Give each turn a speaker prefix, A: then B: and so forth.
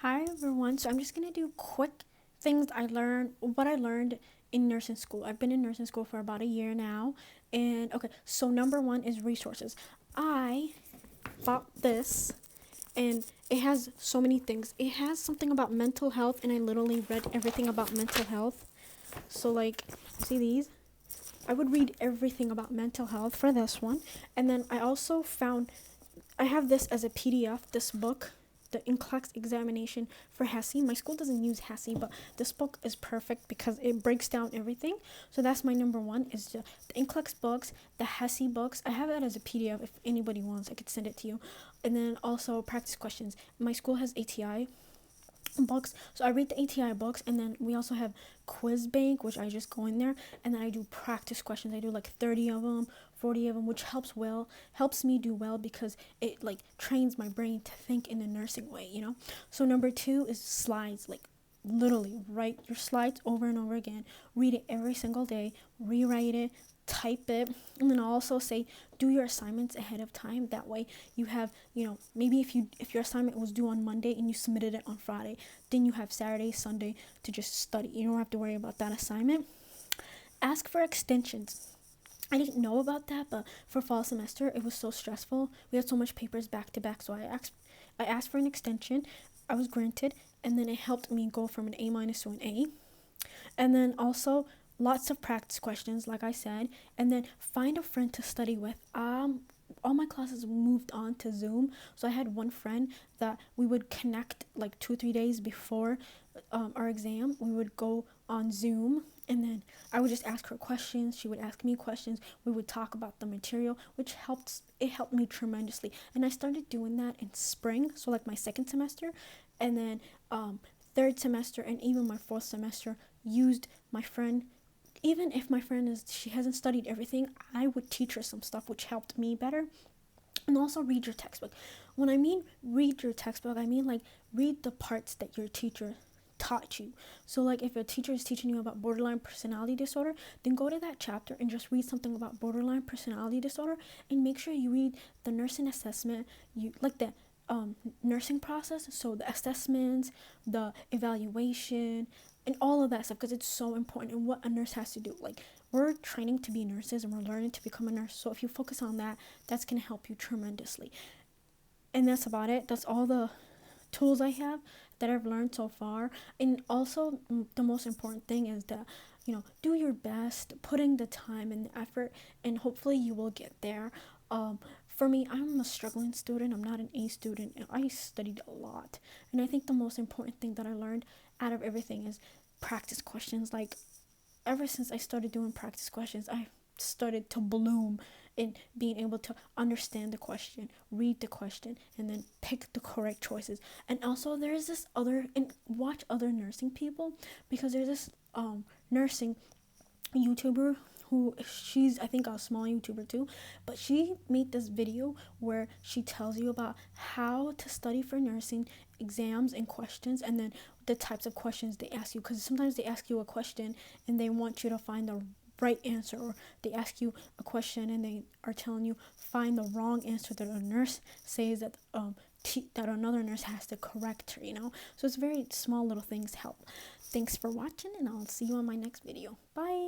A: Hi everyone. So I'm just gonna do quick things what I learned in nursing school. I've been in nursing school for about a year now. And okay, so number one is resources. I bought this and it has so many things. It has something about mental health and I literally read everything about mental health. So like, see these? I would read everything about mental health for this one. And then I have this as a PDF, this book, the NCLEX examination for HESI. My school doesn't use HESI, but this book is perfect because it breaks down everything. So that's my number one is the NCLEX books, the HESI books. I have that as a PDF. If anybody wants, I could send it to you. And then also practice questions. My school has ATI books, so I read the ATI books, and then we also have quiz bank, which I just go in there and then I do practice questions. I do like 30 of them, 40 of them, which helps me do well because it like trains my brain to think in a nursing way. So number two is slides. Like literally write your slides over and over again, read it every single day, rewrite it, type it. And then I'll also say do your assignments ahead of time. That way you have, maybe if your assignment was due on Monday and you submitted it on Friday, then you have Saturday, Sunday to just study. You don't have to worry about that assignment. Ask for extensions. I didn't know about that, but for fall semester it was so stressful. We had so much papers back to back, so I asked for an extension. I was granted, and then it helped me go from an A- to an A. And then also lots of practice questions, like I said, and then find a friend to study with. All my classes moved on to Zoom, so I had one friend that we would connect like 2 3 days before our exam. We would go on Zoom, and then I would just ask her questions, she would ask me questions, we would talk about the material, which helped me tremendously. And I started doing that in spring, so like my second semester, and then third semester and even my fourth semester used my friend. Even if my friend she hasn't studied everything, I would teach her some stuff, which helped me better. And also read your textbook. When I mean read your textbook, I mean like read the parts that your teacher taught you. So like if a teacher is teaching you about borderline personality disorder, then go to that chapter and just read something about borderline personality disorder, and make sure you read the nursing assessment, you like the nursing process, so the assessments, the evaluation, and all of that stuff, because it's so important and what a nurse has to do. Like we're training to be nurses and we're learning to become a nurse, so if you focus on that, that's going to help you tremendously. And that's about it. That's all the tools I have that I've learned so far. And also the most important thing is that do your best, putting the time and the effort, and hopefully you will get there. For me, I'm a struggling student. I'm not an A student, and I studied a lot. And I think the most important thing that I learned out of everything is practice questions. Like ever since I started doing practice questions, I started to bloom in being able to understand the question, read the question, and then pick the correct choices. And also there's this other, and watch other nursing people, because there's this nursing YouTuber who, she's I think a small YouTuber too, but she made this video where she tells you about how to study for nursing exams and questions, and then the types of questions they ask you, because sometimes they ask you a question and they want you to find the right answer, or they ask you a question and they are telling you find the wrong answer that a nurse says that that another nurse has to correct her. So it's very small little things help. Thanks for watching, and I'll see you on my next video. Bye.